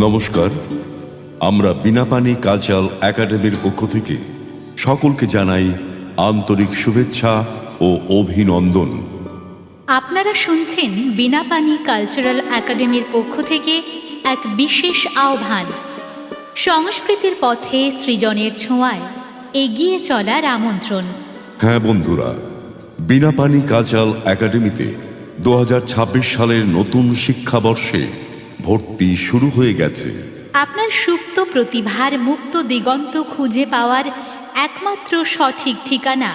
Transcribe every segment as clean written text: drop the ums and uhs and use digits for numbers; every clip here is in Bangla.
নমস্কার। আমরা বিনাপানি কালচারাল একাডেমির পক্ষ থেকে সকলকে জানাই আন্তরিক শুভেচ্ছা ও অভিনন্দন। আপনারা শুনছেন বিনাপানি কালচারাল একাডেমির পক্ষ থেকে এক বিশেষ আহ্বান, সংস্কৃতির পথে সৃজনের ছোঁয়ায় এগিয়ে চলার আমন্ত্রণ। হ্যাঁ বন্ধুরা, বিনাপানি কালচারাল একাডেমিতে 2026 সালের নতুন শিক্ষাবর্ষে ভর্তি শুরু হয়ে গেছে। আপনার সুপ্ত প্রতিভার মুক্ত দিগন্ত খুঁজে পাওয়ার একমাত্র সঠিক ঠিকানা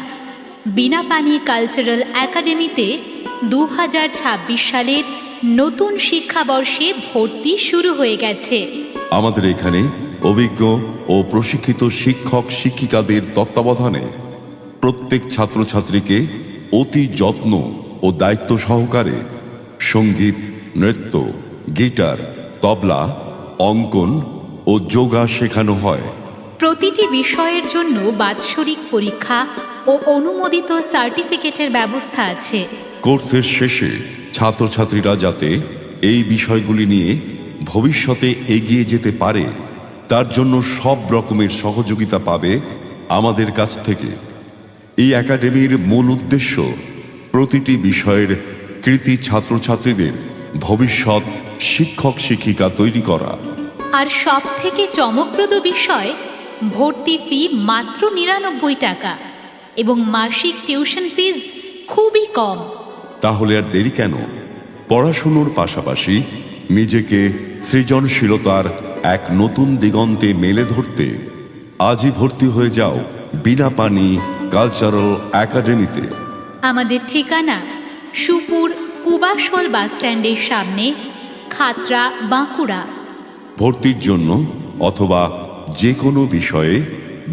বিনাপানি কালচারাল একাডেমিতে 2026 সালের নতুন শিক্ষাবর্ষে ভর্তি শুরু হয়ে গেছে। আমাদের এখানে অভিজ্ঞ ও প্রশিক্ষিত শিক্ষক শিক্ষিকাদের তত্ত্বাবধানে প্রত্যেক ছাত্রছাত্রীকে অতি যত্ন ও দায়িত্ব সহকারে সঙ্গীত, নৃত্য, গিটার, তবলা, অঙ্কন ও যোগা শেখানো হয়। প্রতিটি বিষয়ের জন্য বাৎসরিক পরীক্ষা ও অনুমোদিত সার্টিফিকেটের ব্যবস্থা আছে। কোর্সের শেষে ছাত্রছাত্রীরা যাতে এই বিষয়গুলি নিয়ে ভবিষ্যতে এগিয়ে যেতে পারে তার জন্য সব রকমের সহযোগিতা পাবে আমাদের কাছ থেকে। এই একাডেমির মূল উদ্দেশ্য প্রতিটি বিষয়ের কৃতী ছাত্রছাত্রীদের ভবিষ্যৎ শিক্ষক শিক্ষিকা তৈরি করা। আর সব থেকে চমকপ্রদ বিষয়, ভর্তি ফি মাত্র 99 টাকা এবং মাসিক টিউশন ফিজ খুবই কম। তাহলে আর দেরি কেন? পড়াশুনোর পাশাপাশি নিজেকে সৃজনশীলতার এক নতুন দিগন্তে মেলে ধরতে আজই ভর্তি হয়ে যাও বিনাপানি কালচারাল একাডেমিতে। আমাদের ঠিকানা সুপুর কুবাসল বাসস্ট্যান্ডের সামনে, খাতড়া, বাঁকুড়া। ভর্তির জন্য অথবা যে কোনো বিষয়ে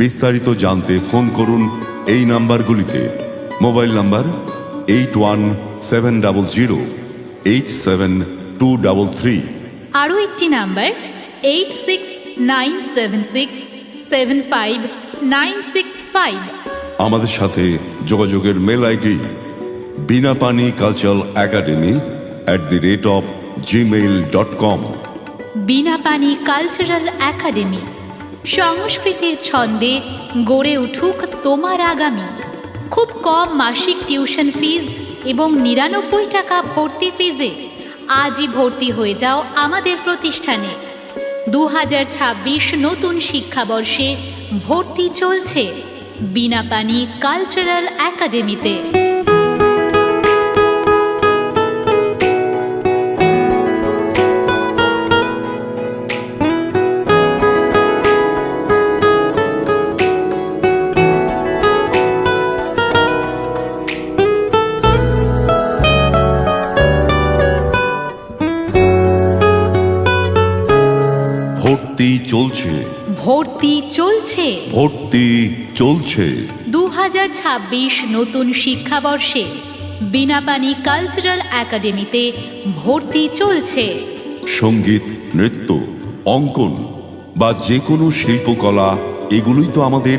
বিস্তারিত জানতে ফোন করুন এই নাম্বারগুলিতে। Mobile number 8170087233। আরও একটি নাম্বার 8697675965। আমাদের সাথে যোগাযোগের mail ID Binapani cultural academy @gmail.com। Binapani cultural academy, সংস্কৃতির ছন্দে গড়ে উঠুক তোমার আগামী। খুব কম মাসিক টিউশন ফিজ এবং 99 টাকা ভর্তি ফিজে আজই ভর্তি হয়ে যাও আমাদের প্রতিষ্ঠানে। 2026 নতুন শিক্ষাবর্ষে ভর্তি চলছে বিনাপানি কালচারাল একাডেমিতে। ভর্তি চলছে, ভর্তি চলছে, ভর্তি চলছে। 2026 নতুন শিক্ষাবর্ষে বিনাপানি কালচারাল একাডেমিতে ভর্তি চলছে। সঙ্গীত, নৃত্য, অঙ্কন বা যে কোনো শিল্পকলা, এগুলোই তো আমাদের